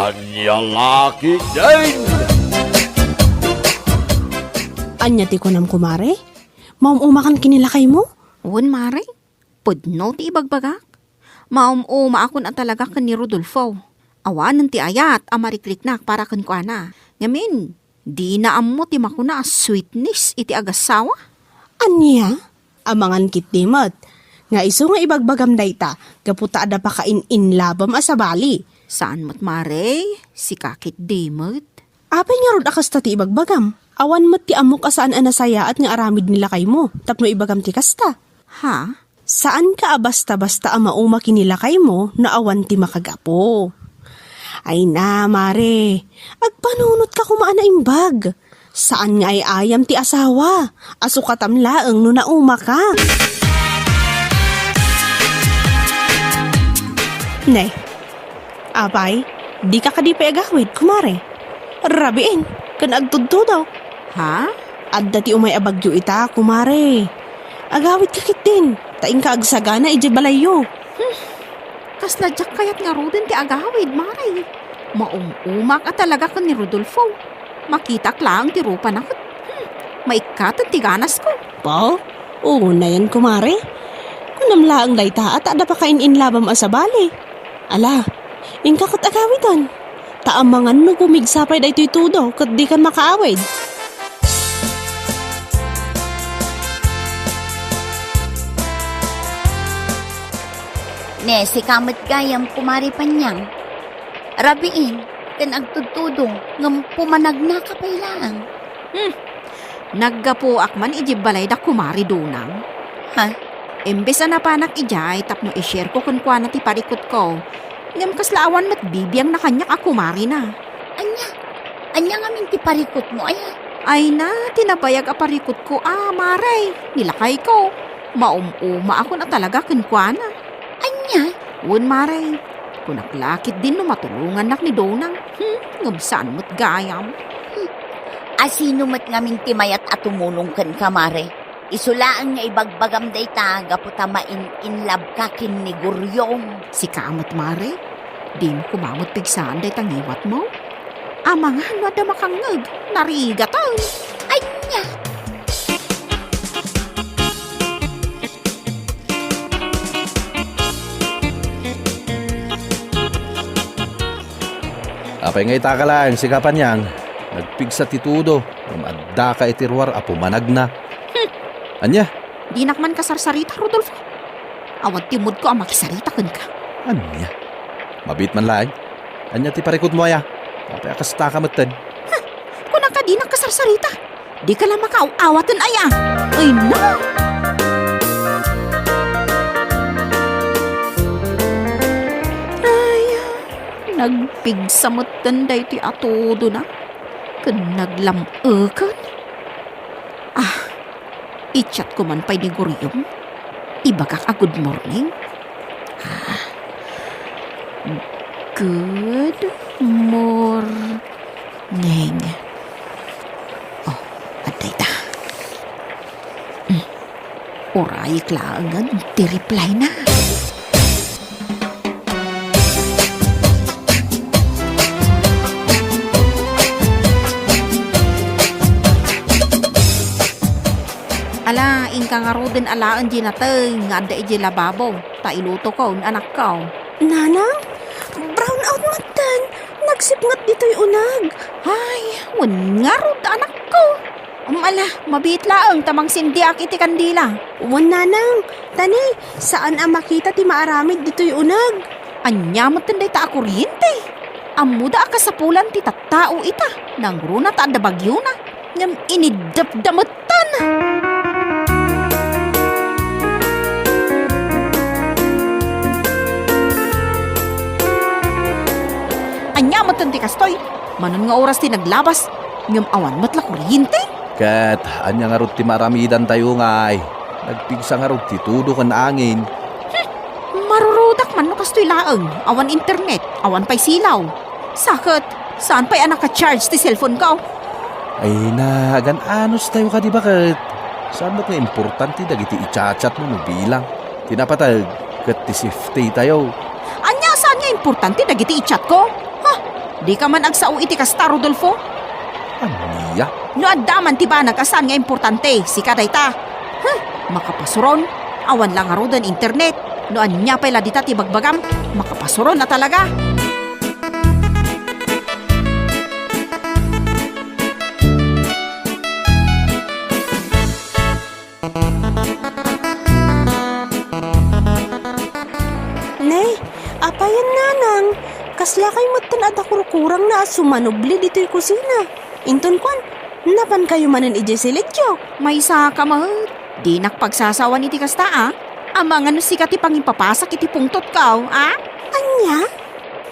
Anyang laki din! Anya ti ko nam kumare? Maumakan kinilakay mo? Uwan, Mare. Pudno ti ibagbagak. Maumuma ako na talaga kan ni Rodolfo. Awanan ti ayat, amarikliknak para kan ko na. Ngamin, di na amo ti makuna sweetness iti agasawa. Anya? Amangan kit dimot. Nga iso nga ibagbagam dayta, gaputa ada pa kain inlabam asabali. Saan mo't, Mare? Si kakit dimot. Apay nga rod akas ti ibagbagam. Awan mo't ti amok asaan anasaya at nga aramid nila kay mo. Tapno ibagam ti kasta. Ha? Saan ka basta-basta ang mauma kinilakay mo na awan ti makagapo? Ay na, Mare. Agpanunot ka kumaan na imbag. Saan nga ay ayam ti asawa? Asukatam laeng no nauma ka. Ne, apay, di ka kadipay agawid, kumare. Rabiin, kan agtudto daw. Ha? Adda ti umay abagyo ita, kumare. Agawid kakit din. Taing ka agsagana, ije balayo. Kasladyak kayat nga rodin ti agawid, Mare. Maumak at talaga ka ni Rodolfo. Makita lang ti rupa na kat. Maikatan ti ganas ko. Po? Oo na yan, kumare. Kunamla ang dayta at ada pa kain inlabam asabali. Ala, ingkakot agawidan. Taamangan no kumigsapay da ito'y tudo kat di kan makaawid. Ne, si kamat gayam kumari panyang. Rabiin, kan agtudtudo, ngam pumanag na kapay lang. Naggapo akman ijibalay da kumari dunang. Ha? Imbes na napanak ijay, tapno i-share ko kun kwa na ti parikot ko. Ngam kaslaawan mat bibiyang na kanyak akumari na. Anya nga min ti parikot mo, ay. Ay na, tinabayag a parikot ko, Maray. Nilakay ko. Maumuma ako na talaga kun kwa na. Anya? Uwan, Maray. Kunaklakit din no matulungan nak ni Donang. Ngam saan mo't gayam. Asino mat nga min ti mayat at tumulong kan kamare. Isulaan nga ibagbagam dayta, gaputa in love ka kin ni Guryong. Si kamat, Maray. Di mo kumamot pigsaan day tangiwat mo. Amangan wada makangag. Narigatan. Anya? Apay nga itaka lang, sikapan niyang. Nagpigsa titudo, umadda ka itirwar, apumanag na. Anya? Di nakman kasarsarita, Rodolfo. Awad timod ko ang makisarita kun ka. Anya? Mabit man lang. Anya ti parikot mo aya. Apay akasta ka matad. Kung ka di nakasarsarita, di ka lang makaaawatan aya. Ay na! Ay, nagpigsamatan day ti atodo na. Kun naglamukan. I-chat ko man pa'y ni Guryong. Ibagak a good morning. Good morning. Oh, aday ta. Oray klangan, ti-reply na. Ala, ingka nga ro din alaan di natay, nga da iji lababo. Ta iluto ko, anak ko. Nanang, brown out matan. Nagsipngat dito'y unag. Ay, wan nga ro da anak ko. Ala, mabit laang tamang sindiak iti kandila. Uwan nanang, tani, saan ang makita ti maaramid dito'y unag? Anya matanday ta akuryente. Amuda akasapulan ti tattao ita. Nang runa ta da bagyo na. Ngam inidapdamutan. Anya matandi kastoy. Manon nga oras ti naglabas. Ngam awan matla kuryente. Kat, anya nga rot ti maramidan tayo ngay. Nagpigsa nga rot ti tudo kan angin. Marurudak man no kastoy laeng. Awan internet. Awan pa'y silaw. Sakit. Saan pa'y anak ka-charge ti cellphone ko? Ay na, gan anos tayo ka di bakit? Saan ba't nga importante dagiti i-chat mo no bilang? Tinapatag, kat ti safety tayo. Anya saan nga importante dagiti i-chat ko. Ha? Di ka man agsao iti kasta, Rodolfo. Aniya? No addaman ti ba nagasan nga importante, si kadayta. Makapasuron. Awan lang nga rodan internet. No anya pala dita ti bagbagam. Makapasuron na talaga. Nay, apayan nanang. Kasla kay matan at kurang na sumanubli dito'y kusina. Inton kwan, napan kayo manan ije silidyo. May isa ka mahal. Di nakpagsasawan iti kasta, Amang ano si kati pangipapasak iti pungtot ka, Anya?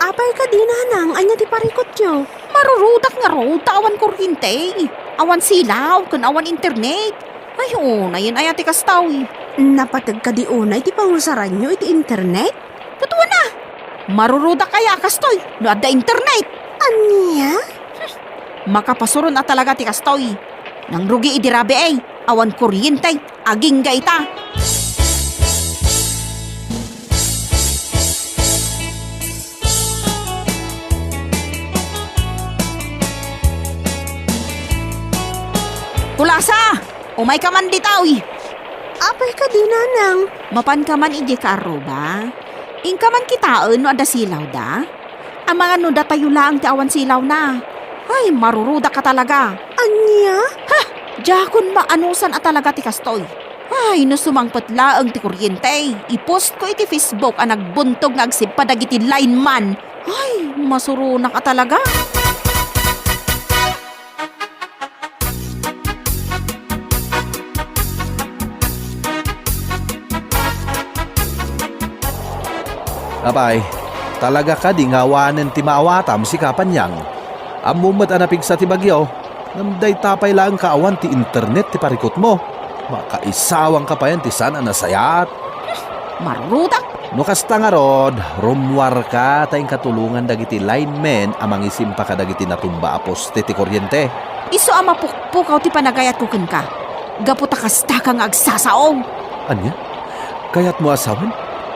Apay ka di nanang, anya ti parikot yo. Marurudak nga ro, awan kuryente. Awan silaw, kun awan internet. Ayun, ayun ay ati kastaw. Napatag ka di unay ti pangusaran nyo iti internet? Totoo na. Marurudak kaya kastoy, no adda internet. Anya? Makapasuron at talaga ti kastoy. Nang rugi idirabe awan kuryente, aging gaita. Kulasa! Umay ka man ditaw. Apay ka di nanang. Mapan ka man ije ka ba? Ing ka man kitaan no ada silaw da? Ang mga no da tayo lang ti awan silaw na. Ay, maruruda ka talaga. Anya? Jakon maanusan at talaga ti kastoy. Ay, no sumangpot laang ti kuryente. I-post ko iti Facebook ang nagbuntog nga agsipadag iti line man. Ay, masurunak ka talaga. Abay, talaga ka di ngawanen ti maawatam si Kapanyang. Amumat anapig sa ti bagyo. Namday tapay lang kaawan ti internet ti parikot mo. Makaisawang ka pa yan ti sana nasayat. Marurudak. No kasta nga rod, rumwar ka tayong katulungan dagiti linemen amang isimpa ka dagiti natumba aposte ti kuryente. Iso ama pukpukaw ti panagayat kuken ka. Gaputa kasta kang agsasaong. Anya? Kayat mo asawan?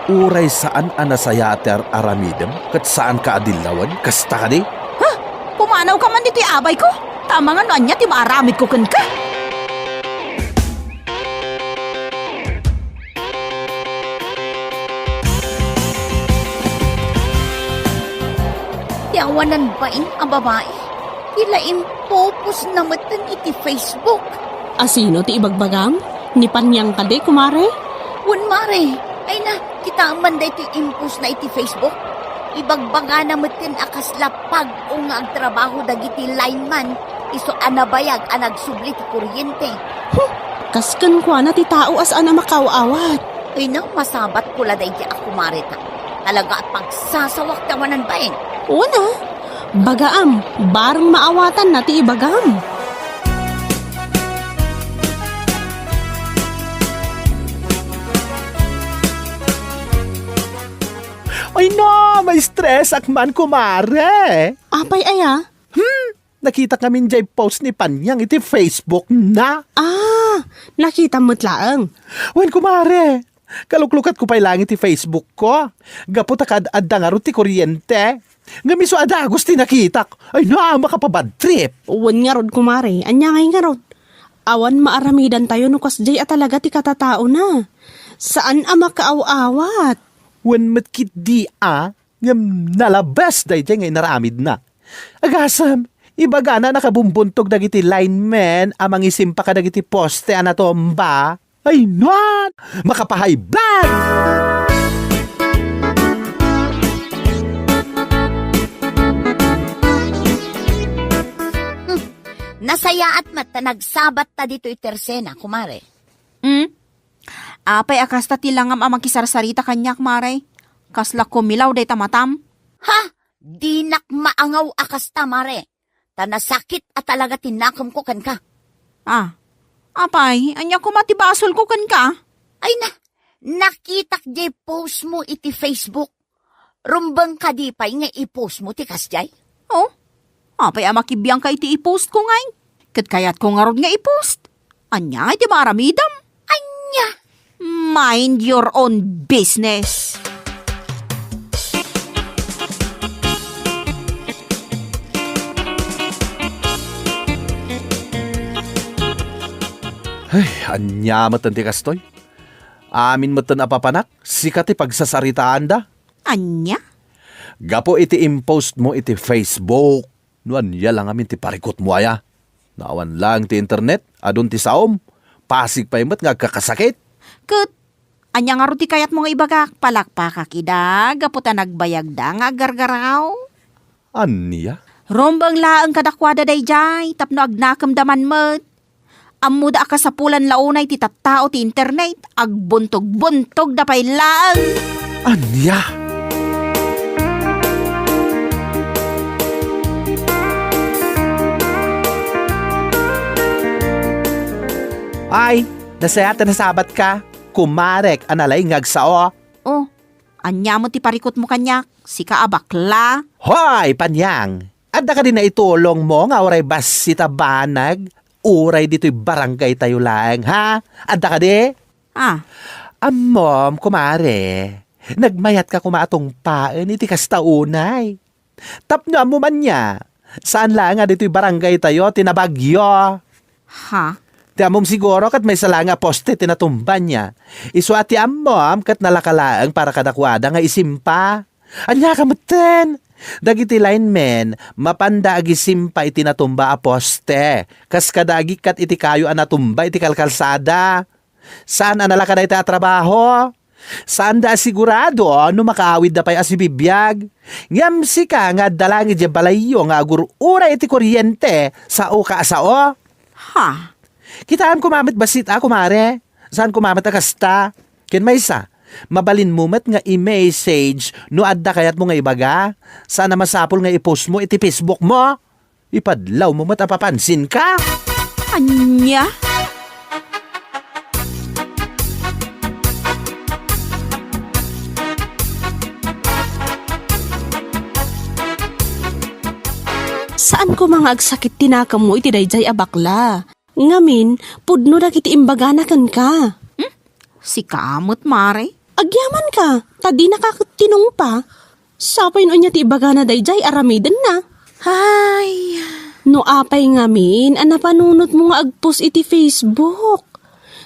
Uray saan anasaya ti aramidem? Kat saan ka adilawan? Kasta ka di? Pumanaw ka man dito abay ko. Tama nga no anya ti maaramid kuken ka. Yawanan ba ang babae? Tila impopos na matan iti Facebook. Asino ti ibagbagam? Ni Panyang ka di, kumare? Wan mare, ay na, kita man da iti impos na iti Facebook. Ibagbaga na matan akas lapag o nga ang trabaho dagiti lineman. Iso anabayag ang nagsubli ti kuryente. Kaskan kwa na ti tao as ana makaawat. Ay na, masabat ko la da iti ako marita. Talaga at pagsasawak tawanan ba eh? Una, bagaam, barang maawatan na ti ibagam. Ay no, may stress akman kumare. Apay aya? Nakita kami jay post ni Panyang iti Facebook na. Nakita mo't laang. Wen kumare, kaluklukat ko pa'y langit ti Facebook ko. Gapot akad-adda nga ro ti kuryente. Nga miso ada gusti nakita. Ay na, makapabad trip. Uwan nga rod, kumare. Anya ngay nga rod. Awan maaramidan tayo no kasjay at talaga ti katatao na. Saan ang makaaw-awat? Wen matkit di ngam nalabas day jay ngay naramid na. Agasam, ibaga na nakabumbuntog dagiti linemen amang isimpa ka dagiti poste anatomba. Ay nuan, makapahay blood! Nasaya at mata nagsabat ta dito itersena, kumare. Apay akas ta tilangam amang kisarsarita kanyak, maray. Kasla kumilaw day tamatam. Ha? Di nak maangaw akas ta, mare. Tanasakit at talaga tinakam ko kan ka. Apay, anya ko matibasol ko kan ka. Ay na, nakitak jay post mo iti Facebook. Rumbang ka di pa'y nga i-post mo ti kasjay. Oh, apay amakibiyang ka iti i-post ko ngay. Kat kayat ko nga ron nga i-post. Anya iti maramidam. Anya! Mind your own business. anya matan ti kastoy. Amin matan apapanak, sikat ti pagsasaritaan da. Anya? Gapo iti impost mo iti Facebook. Nuan ya lang amin ti parikot mo aya. Naawan lang ti internet, adun ti saom. Pasig pa imat nga kakasakit. Ket, anya nga ruti kayat mo nga ibagak, palakpakak ida, gaputa nagbayag da nga gargaraw. Anya? Rombang laang kadakwada dayjay, tapno agnakam daman met. Amuda ka sa pulan launay ti tattao ti internet, agbuntog-buntog da pay laang. Anya? Ay, nasayatan na sabat ka. Kumarek, analay ngagsao. Oh, anya mo ti parikot mo kanyak, sika abakla. Hoy, panyang! Adda ka din na itulong mo nga oray bas sita banag. Uray dito'y barangay tayo lang, ha? Adda ka di? Ah, Amom, kumare. Nagmayat ka kumatong paan, iti kastaunay. Tapno mo man niya. Saan lang nga dito'y barangay tayo, tinabagyo. ha? Ti amom siguro kat may salanga poste tinatumban niya. Iso ati amom kat nalakalaang para kadakwada nga isimpa. Anya kamutin. Dagiti linemen, mapanda agi simpa iti natumba a poste. Kas kadagi kat iti kayo anatumba iti kalkalsada. Saan analaka na iti trabaho? Saan da sigurado no makaawid da pay asibibiyag? Ngam ka nga dalangi di balayo nga agurura iti kuryente sa o kaasao? Ha? Kitaan kumamit basit kumare? Saan kumamit kasta? Ken may isa? Mabalin mo met nga i-message no adda kayat mo nga ibaga? Sana masapol nga i-post mo iti Facebook mo? Ipadlaw mo met apapansin ka? Anya? Saan ko mga agsakit tinakam mo iti dayjay abakla? Ngamin, pudno na kiti imbaganakan ka. Si kamot mare? Agyaman ka, tadi nakakatinong pa. Sapay no niya ti ibagana dayjay aramiden na. Ay, No apay ngamin, anapanunot mo nga agpos iti Facebook.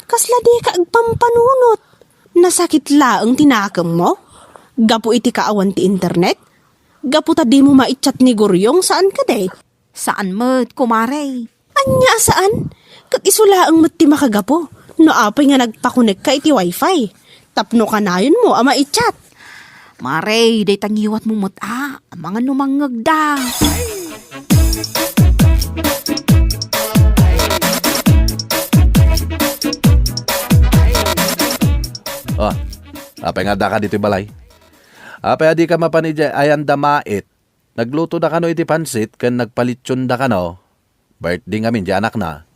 Kasla di ka agpampanunot. Nasakit laang tinakam mo? Gapo iti kaawan ti internet? Gapo tadi mo maitchat ni Guryong saan ka day? saan met, kumare? Anya saan? Kat isulaang mat ti makagapo. No apay nga nagpakunek ka iti wifi. Tapno ka na yun mo ama itchat. Mare, day tangiwat mo muta, mga numangag da. Oh, apay nga da ka dito balay. Apay adi ka mapanidya ayan damait. Nagluto da ka no iti pansit ken nagpalitsyon da ka no. Birthday ngamin di anak na.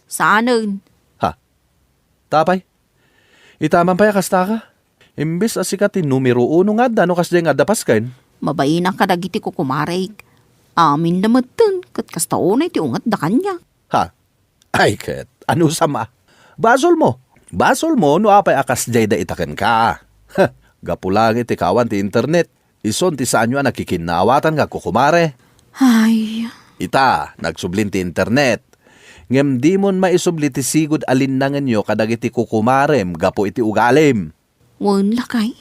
Saanen? Ha? Tapay? Itaman pa ya kasta ka? Imbis asikat ti numero 1 nga da no kasdi nga dapas ken. Mabayin ang kadagiti ko kumare. Amin na matan, kat kastaonay ti ungat da kanya. Ha? Ay ket, ano sama? Basol mo no apay akas jay da itaken ka. Ha, gapulang iti kawan ti internet. Ison ti sanyo nakikinawatan nga kukumare. Ay, Ita, nagsublin ti internet. Ngem di mon maisubli ti sigud alin na nyo kadagiti kukumarem gapo iti ugalim. wan lakay.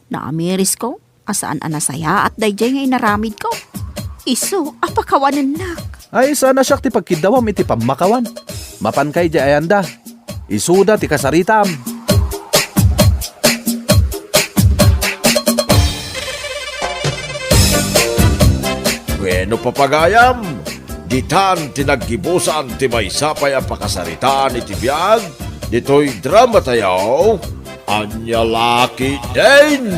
Naamiris ko, asaan anasaya at dayjay nga inaramid ko. Iso, apakawanan nak. Ay sana siya ti pagkidawam iti pamakawan. Mapan kay di ayanda. Isuda ti kasaritam. Bueno papagayam, ditan tinaggibusan ti may sapay ang pakasaritaan iti biyag, dito'y drama tayo, Anya Laki din!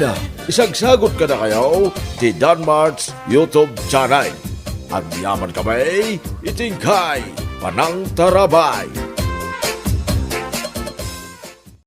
Isagsagot ka na kayo, ti Danmart's YouTube channel. Anyaman kami, itingkay, panang tarabay.